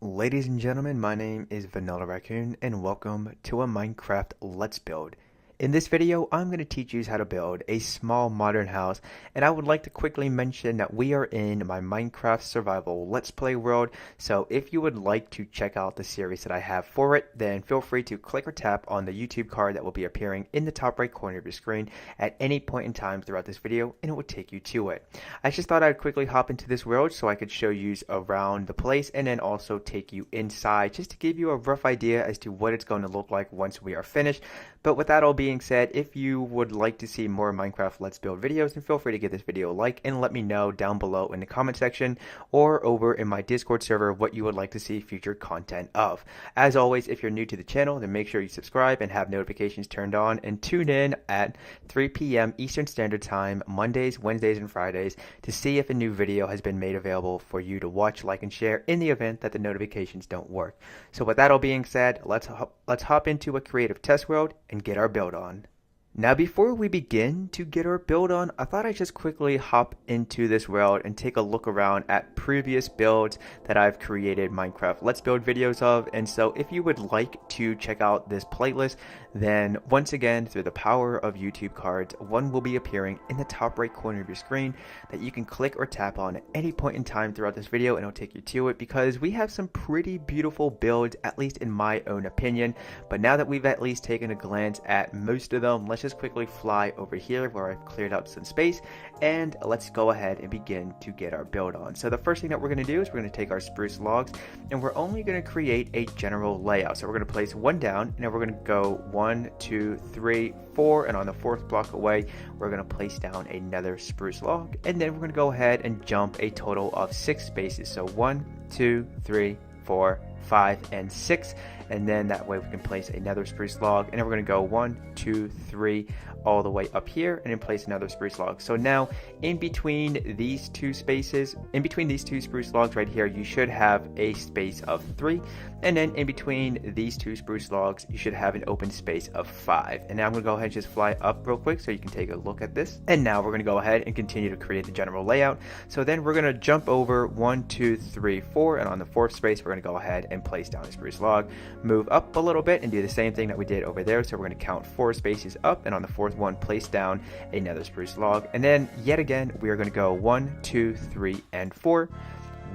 Ladies and gentlemen, my name is Vanillaraccoon and welcome to a Minecraft Let's Build. In this video, I'm going to teach you how to build a small modern house, and I would like to quickly mention that we are in my Minecraft survival Let's Play world, so if you would like to check out the series that I have for it, then feel free to click or tap on the YouTube card that will be appearing in the top right corner of your screen at any point in time throughout this video, and it will take you to it. I just thought I'd quickly hop into this world so I could show you around the place and then also take you inside just to give you a rough idea as to what it's going to look like once we are finished. But with that all being said, if you would like to see more Minecraft Let's Build videos, then feel free to give this video a like and let me know down below in the comment section or over in my Discord server what you would like to see future content of. As always, if you're new to the channel, then make sure you subscribe and have notifications turned on and tune in at 3 p.m. Eastern Standard Time, Mondays, Wednesdays, and Fridays to see if a new video has been made available for you to watch, like, and share in the event that the notifications don't work. So with that all being said, let's hop into a creative test world and get our build on. Now before we begin to get our build on, I thought I'd just quickly hop into this world and take a look around at previous builds that I've created Minecraft Let's Build videos of. And so if you would like to check out this playlist, then once again, through the power of YouTube cards, one will be appearing in the top right corner of your screen that you can click or tap on at any point in time throughout this video, and it'll take you to it because we have some pretty beautiful builds, at least in my own opinion. But now that we've at least taken a glance at most of them, let's just quickly fly over here where I've cleared out some space, and let's go ahead and begin to get our build on. So the first thing that we're going to do is we're going to take our spruce logs and we're only going to create a general layout. So we're going to place one down and then we're going to go 1, 2, 3, 4, and on the fourth block away we're going to place down another spruce log, and then we're going to go ahead and jump a total of 6 spaces. So 1, 2, 3, 4, 5, and 6, and then that way we can place another spruce log, and then we're going to go 1, 2, 3 all the way up here and then place another spruce log. So now in between these two spaces, in between these two spruce logs right here, you should have a space of 3, and then in between these two spruce logs you should have an open space of 5. And now I'm going to go ahead and just fly up real quick so you can take a look at this. And now we're going to go ahead and continue to create the general layout. So then we're going to jump over 1, 2, 3, 4, and on the fourth space we're going to go ahead and place down a spruce log, move up a little bit and do the same thing that we did over there. So we're going to count 4 spaces up, and on the fourth one place down another spruce log, and then yet again we are going to go 1, 2, 3, and 4.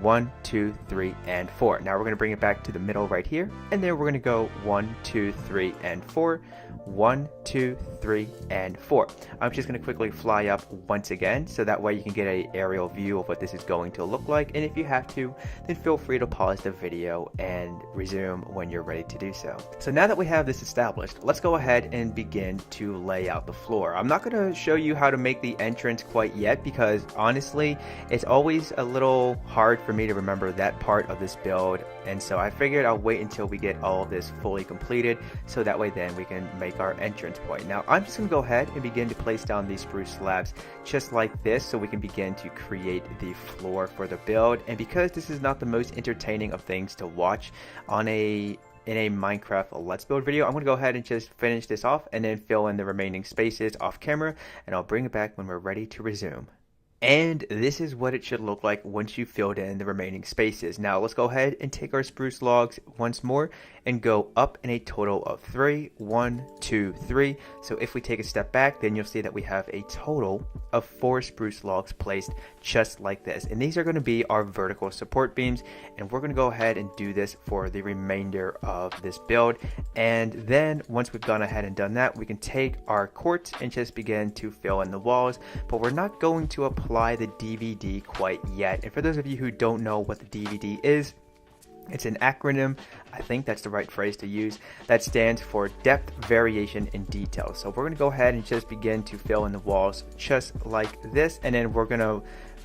1, 2, 3, and 4. Now we're going to bring it back to the middle right here, and then we're going to go 1, 2, 3, and 4. 1, 2, 3, and 4. I'm just going to quickly fly up once again so that way you can get an aerial view of what this is going to look like, and if you have to, then feel free to pause the video and resume when you're ready to do so. So now that we have this established, let's go ahead and begin to lay out the floor. I'm not going to show you how to make the entrance quite yet because honestly it's always a little hard for me to remember that part of this build, and so I figured I'll wait until we get all of this fully completed so that way then we can make our entrance point. Now I'm just going to go ahead and begin to place down these spruce slabs just like this so we can begin to create the floor for the build. And because this is not the most entertaining of things to watch in a Minecraft Let's Build video, I'm going to go ahead and just finish this off and then fill in the remaining spaces off camera, and I'll bring it back when we're ready to resume. And this is what it should look like once you filled in the remaining spaces. Now let's go ahead and take our spruce logs once more and go up in a total of 3. 1, 2, 3. So if we take a step back, then you'll see that we have a total of 4 spruce logs placed just like this. And these are going to be our vertical support beams, and we're going to go ahead and do this for the remainder of this build. And then once we've gone ahead and done that, we can take our quartz and just begin to fill in the walls, but we're not going to apply the DVD quite yet. And for those of you who don't know what the DVD is, it's an acronym, I think that's the right phrase to use, that stands for depth, variation, and detail. So we're going to go ahead and just begin to fill in the walls just like this, and then we're going to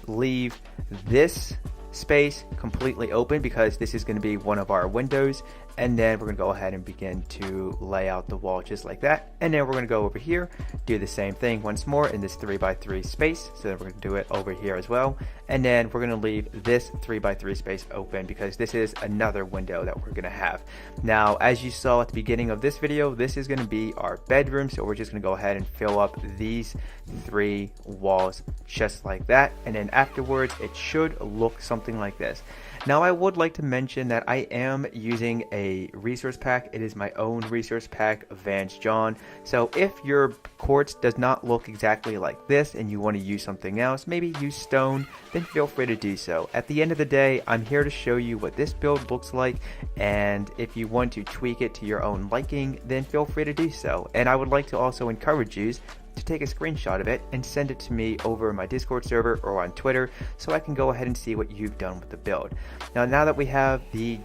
leave this space completely open because this is going to be one of our windows, and then we're going to go ahead and begin to lay out the wall just like that. And then we're going to go over here, do the same thing once more in this 3x3 space, so then we're going to do it over here as well, and then we're going to leave this 3x3 space open because this is another window that we're going to have. Now as you saw at the beginning of this video, this is going to be our bedroom, so we're just going to go ahead and fill up these 3 walls just like that, and then afterwards it should look something something like this. Now I would like to mention that I am using a resource pack. It is my own resource pack, Vance John. So if your quartz does not look exactly like this and you want to use something else, maybe use stone, then feel free to do so. At the end of the day, I'm here to show you what this build looks like, and if you want to tweak it to your own liking, then feel free to do so. And I would like to also encourage you to take a screenshot of it and send it to me over my Discord server or on Twitter so I can go ahead and see what you've done with the build. Now that we have the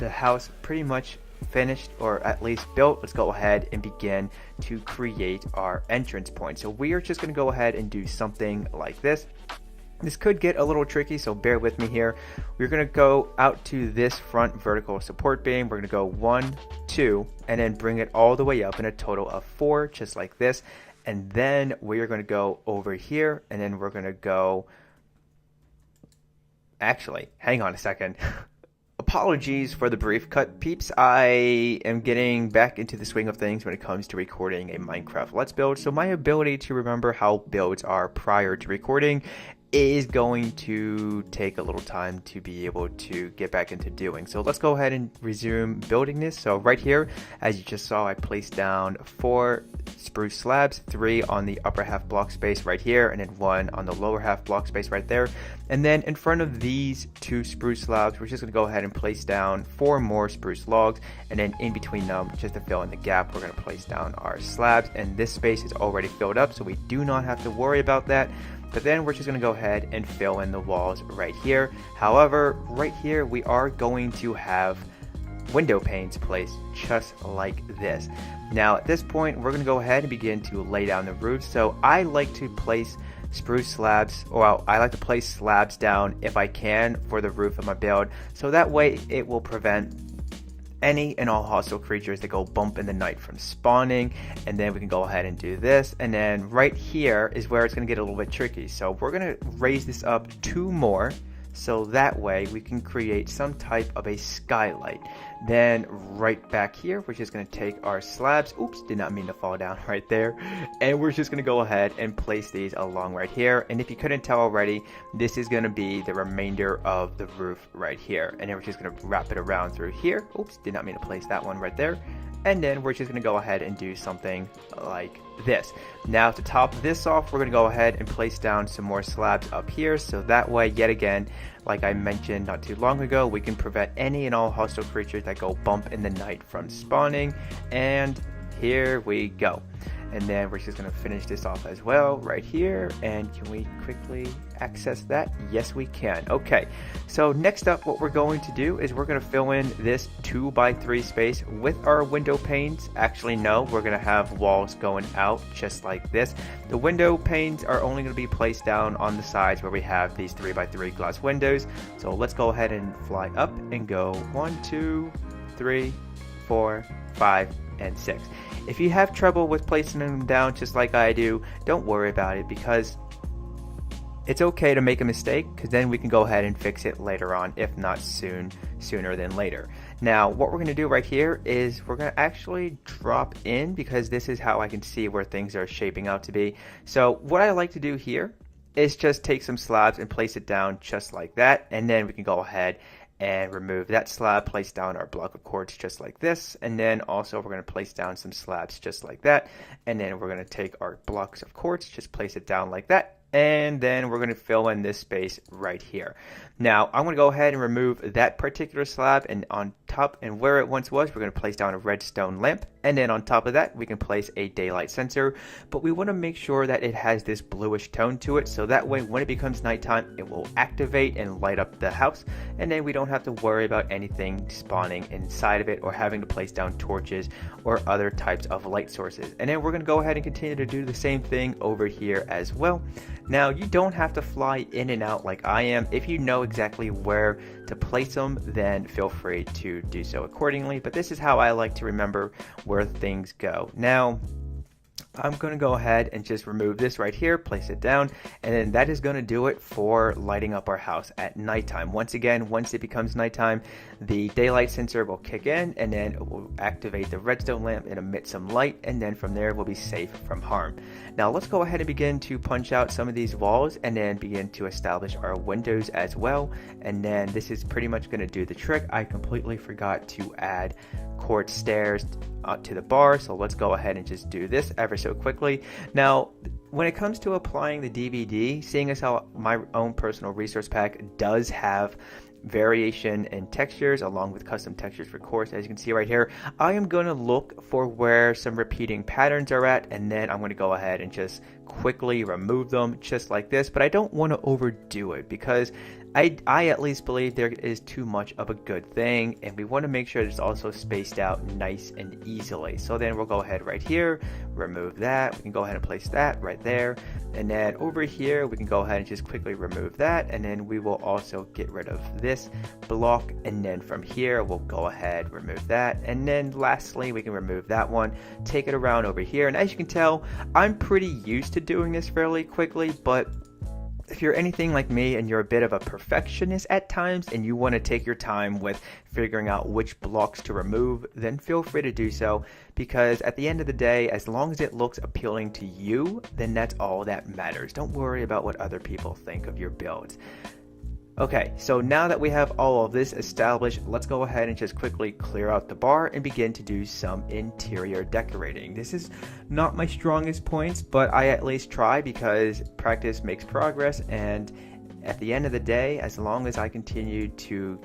house pretty much finished, or at least built, let's go ahead and begin to create our entrance point. So we are just going to go ahead and do something like this. This could get a little tricky, so bear with me here. We're going to go out to this front vertical support beam. We're going to go 1, 2, and then bring it all the way up in a total of 4, just like this. And then we are going to go over here, and then we're going to go... Actually, hang on a second. Apologies for the brief cut, peeps. I am getting back into the swing of things when it comes to recording a Minecraft Let's Build, so my ability to remember how builds are prior to recording is going to take a little time to be able to get back into doing. So let's go ahead and resume building this. So right here, as you just saw, I placed down 4 spruce slabs, 3 on the upper half block space right here, and then 1 on the lower half block space right there. And then in front of these 2 spruce slabs, we're just going to go ahead and place down 4 more spruce logs, and then in between them, just to fill in the gap, we're going to place down our slabs. And this space is already filled up, so we do not have to worry about that. But then we're just going to go ahead and fill in the walls right here. However, right here we are going to have window panes placed just like this. Now at this point we're going to go ahead and begin to lay down the roof. So I like to place spruce slabs, or I like to place slabs down if I can for the roof of my build, so that way it will prevent any and all hostile creatures that go bump in the night from spawning. And then we can go ahead and do this, and then right here is where it's going to get a little bit tricky. So we're going to raise this up 2 more, so that way we can create some type of a skylight. Then right back here, we're just going to take our slabs, oops, did not mean to fall down right there, and we're just going to go ahead and place these along right here. And if you couldn't tell already, this is going to be the remainder of the roof right here, and then we're just going to wrap it around through here. Oops, did not mean to place that one right there. And then we're just going to go ahead and do something like this. Now to top this off, we're going to go ahead and place down some more slabs up here, so that way, yet again, like I mentioned not too long ago, we can prevent any and all hostile creatures that go bump in the night from spawning. And here we go. And then we're just going to finish this off as well right here. And can we quickly access that? Yes, we can. Okay, so next up, what we're going to do is we're going to fill in this 2x3 space with our window panes. Actually, no, we're going to have walls going out just like this. The window panes are only going to be placed down on the sides where we have these 3x3 glass windows. So let's go ahead and fly up and go 1, 2, 3, 4, 5, and 6. If you have trouble with placing them down just like I do, don't worry about it, because it's okay to make a mistake, because then we can go ahead and fix it later on, if not sooner than later. Now what we're going to do right here is we're going to actually drop in, because this is how I can see where things are shaping out to be. So what I like to do here is just take some slabs and place it down just like that, and then we can go ahead and remove that slab, place down our block of quartz just like this, and then also we're going to place down some slabs just like that, and then we're going to take our blocks of quartz, just place it down like that, and then we're going to fill in this space right here. Now I'm going to go ahead and remove that particular slab, and on top and where it once was, we're going to place down a redstone lamp, and then on top of that we can place a daylight sensor, but we want to make sure that it has this bluish tone to it, so that way when it becomes nighttime it will activate and light up the house, and then we don't have to worry about anything spawning inside of it or having to place down torches or other types of light sources. And then we're going to go ahead and continue to do the same thing over here as well. Now you don't have to fly in and out like I am. If you know exactly where to place them, then feel free to do so accordingly, but this is how I like to remember where things go. Now I'm going to go ahead and just remove this right here, place it down, and then that is going to do it for lighting up our house at nighttime. Once again, once it becomes nighttime, the daylight sensor will kick in, and then it will activate the redstone lamp and emit some light, and then from there we'll be safe from harm. Now let's go ahead and begin to punch out some of these walls and then begin to establish our windows as well, and then this is pretty much going to do the trick. I completely forgot to add quartz stairs to the bar, so let's go ahead and just do this ever so quickly. Now when it comes to applying the DVD, seeing as how my own personal resource pack does have variation in textures along with custom textures for quartz, as you can see right here, I am going to look for where some repeating patterns are at, and then I'm going to go ahead and just quickly remove them just like this. But I don't want to overdo it because I at least believe there is too much of a good thing, and we want to make sure it's also spaced out nice and easily. So then we'll go ahead right here, remove that. We can go ahead and place that right there, and then over here we can go ahead and just quickly remove that, and then we will also get rid of this block, and then from here we'll go ahead, remove that, and then lastly we can remove that one, take it around over here. And as you can tell, I'm pretty used to doing this fairly quickly, but if you're anything like me and you're a bit of a perfectionist at times and you want to take your time with figuring out which blocks to remove, then feel free to do so, because at the end of the day, as long as it looks appealing to you, then that's all that matters. Don't worry about what other people think of your builds. Okay, so now that we have all of this established, let's go ahead and just quickly clear out the bar and begin to do some interior decorating. This is not my strongest points, but I at least try because practice makes progress, and at the end of the day, as long as I continue to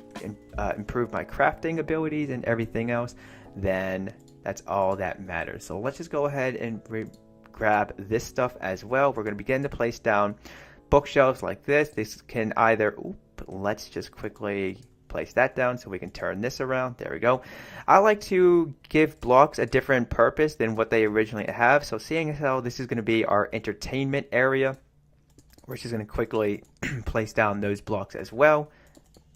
improve my crafting abilities and everything else, then that's all that matters. So let's just go ahead and grab this stuff as well. We're going to begin to place down bookshelves like this. This can either, let's just quickly place that down so we can turn this around. There we go. I like to give blocks a different purpose than what they originally have. So seeing as how this is going to be our entertainment area, we're just going to quickly place down those blocks as well.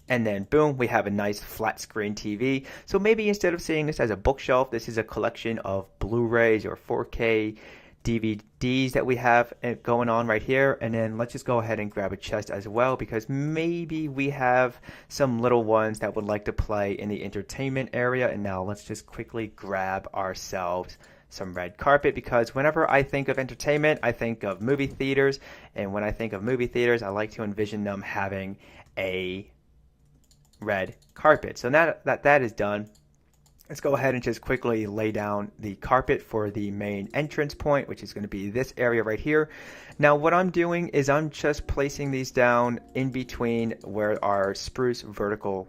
And then boom, we have a nice flat screen TV. So maybe instead of seeing this as a bookshelf, this is a collection of Blu-rays or 4K DVDs that we have going on right here. And then let's just go ahead and grab a chest as well, because maybe we have some little ones that would like to play in the entertainment area. And now let's just quickly grab ourselves some red carpet, because whenever I think of entertainment, I think of movie theaters, and when I think of movie theaters, I like to envision them having a red carpet. So now that is done, let's go ahead and just quickly lay down the carpet for the main entrance point, which is going to be this area right here. Now what I'm doing is I'm just placing these down in between where our spruce vertical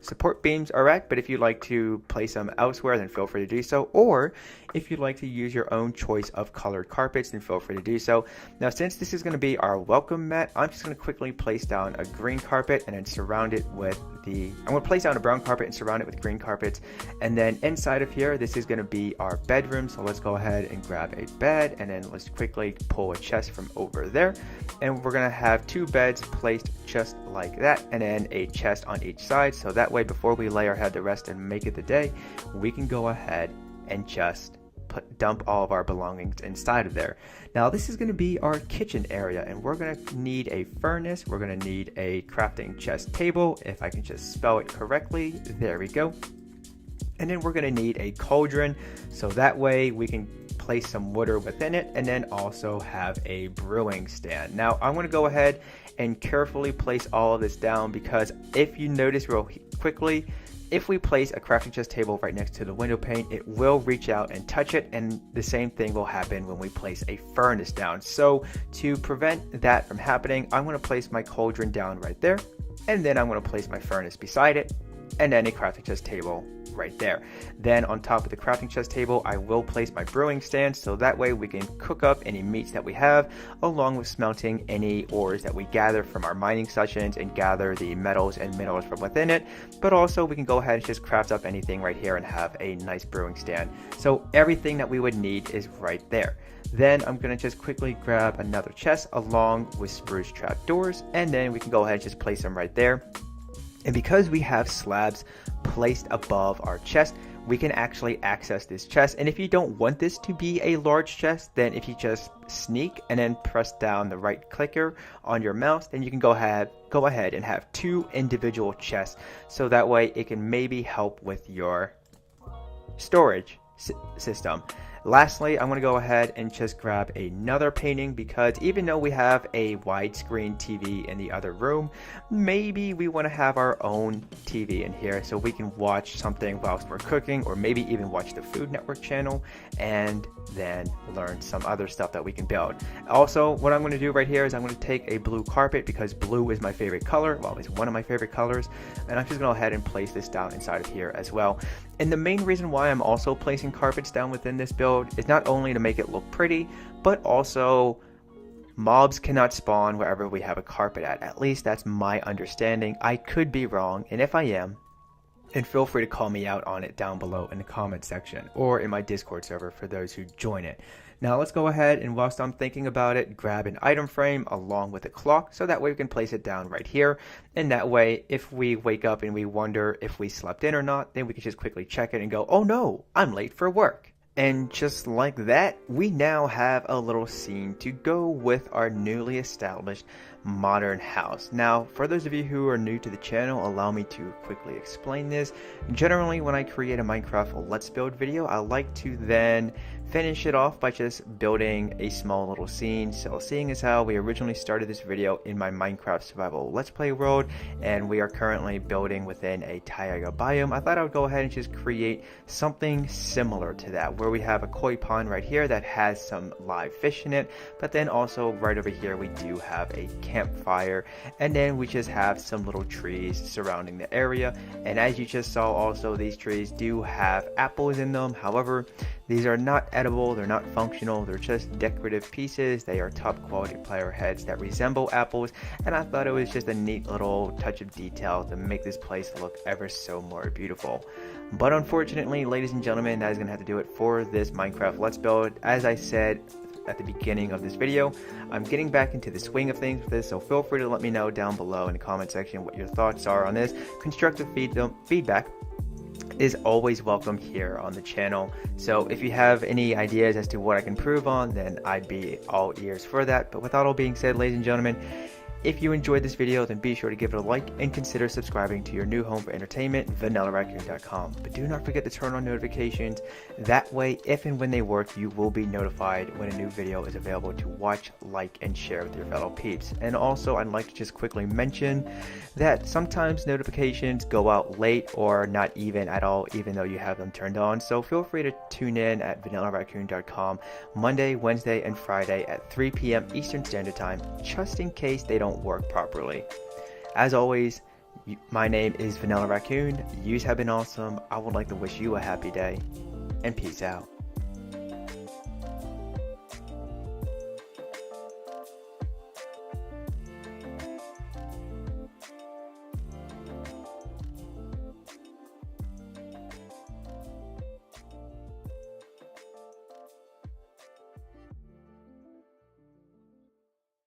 support beams are at, but if you'd like to place them elsewhere, then feel free to do so, or if you'd like to use your own choice of colored carpets, then feel free to do so. Now since this is going to be our welcome mat, I'm just going to quickly place down a green carpet and then surround it with I'm going to place down a brown carpet and surround it with green carpets. And then inside of here, this is going to be our bedroom. So let's go ahead and grab a bed, and then let's quickly pull a chest from over there. And we're going to have two beds placed just like that, and then a chest on each side. So that way, before we lay our head to rest and make it the day, we can go ahead and just dump all of our belongings inside of there. Now this is going to be our kitchen area, and we're going to need a furnace, we're going to need a crafting chest table, if I can just spell it correctly, there we go. And then we're going to need a cauldron, so that way we can place some water within it, and then also have a brewing stand. Now I'm going to go ahead and carefully place all of this down, because if you notice real quickly, if we place a crafting chest table right next to the window pane, it will reach out and touch it, and the same thing will happen when we place a furnace down. So to prevent that from happening, I'm going to place my cauldron down right there, and then I'm going to place my furnace beside it, and then a crafting chest table right there. Then on top of the crafting chest table, I will place my brewing stand, so that way we can cook up any meats that we have, along with smelting any ores that we gather from our mining sessions and gather the metals and minerals from within it. But also we can go ahead and just craft up anything right here and have a nice brewing stand. So everything that we would need is right there. Then I'm going to just quickly grab another chest along with spruce trapdoors, and then we can go ahead and just place them right there. And because we have slabs placed above our chest, we can actually access this chest. And if you don't want this to be a large chest, then if you just sneak and then press down the right clicker on your mouse, then you can go ahead and have 2 individual chests, so that way it can maybe help with your storage system. Lastly, I'm going to go ahead and just grab another painting, because even though we have a widescreen TV in the other room, maybe we want to have our own TV in here so we can watch something whilst we're cooking, or maybe even watch the Food Network channel and then learn some other stuff that we can build. Also, what I'm going to do right here is I'm going to take a blue carpet, because blue is my favorite color. Well, it's one of my favorite colors, and I'm just going to go ahead and place this down inside of here as well. And the main reason why I'm also placing carpets down within this build is not only to make it look pretty, but also mobs cannot spawn wherever we have a carpet at least that's my understanding. I could be wrong, and if I am, and feel free to call me out on it down below in the comment section or in my Discord server for those who join it. Now let's go ahead and, whilst I'm thinking about it, grab an item frame along with a clock, so that way we can place it down right here, and that way if we wake up and we wonder if we slept in or not, then we can just quickly check it and go, oh no, I'm late for work. And just like that, we now have a little scene to go with our newly established modern house. Now, for those of you who are new to the channel, allow me to quickly explain this. Generally, when I create a Minecraft Let's Build video, I like to then finish it off by just building a small little scene. So seeing as how we originally started this video in my Minecraft survival Let's Play world, and we are currently building within a Taiga biome, I thought I would go ahead and just create something similar to that, where we have a koi pond right here that has some live fish in it, but then also right over here we do have a campfire, and then we just have some little trees surrounding the area. And as you just saw, also these trees do have apples in them. However, these are not edible, they're not functional, they're just decorative pieces. They are top quality player heads that resemble apples, and I thought it was just a neat little touch of detail to make this place look ever so more beautiful. But unfortunately, ladies and gentlemen, that is going to have to do it for this Minecraft Let's Build. As I said at the beginning of this video, I'm getting back into the swing of things with this, so feel free to let me know down below in the comment section what your thoughts are on this. Constructive feedback is always welcome here on the channel, so if you have any ideas as to what I can improve on, then I'd be all ears for that. But with that all being said, ladies and gentlemen, if you enjoyed this video, then be sure to give it a like and consider subscribing to your new home for entertainment, Vanillaraccoon.com. But do not forget to turn on notifications. That way, if and when they work, you will be notified when a new video is available to watch, like, and share with your fellow peeps. And also, I'd like to just quickly mention that sometimes notifications go out late or not even at all, even though you have them turned on. So feel free to tune in at Vanillaraccoon.com Monday, Wednesday, and Friday at 3 p.m. Eastern Standard Time, just in case they don't work properly. As always, my name is Vanillaraccoon. You have been awesome. I would like to wish you a happy day, and peace out.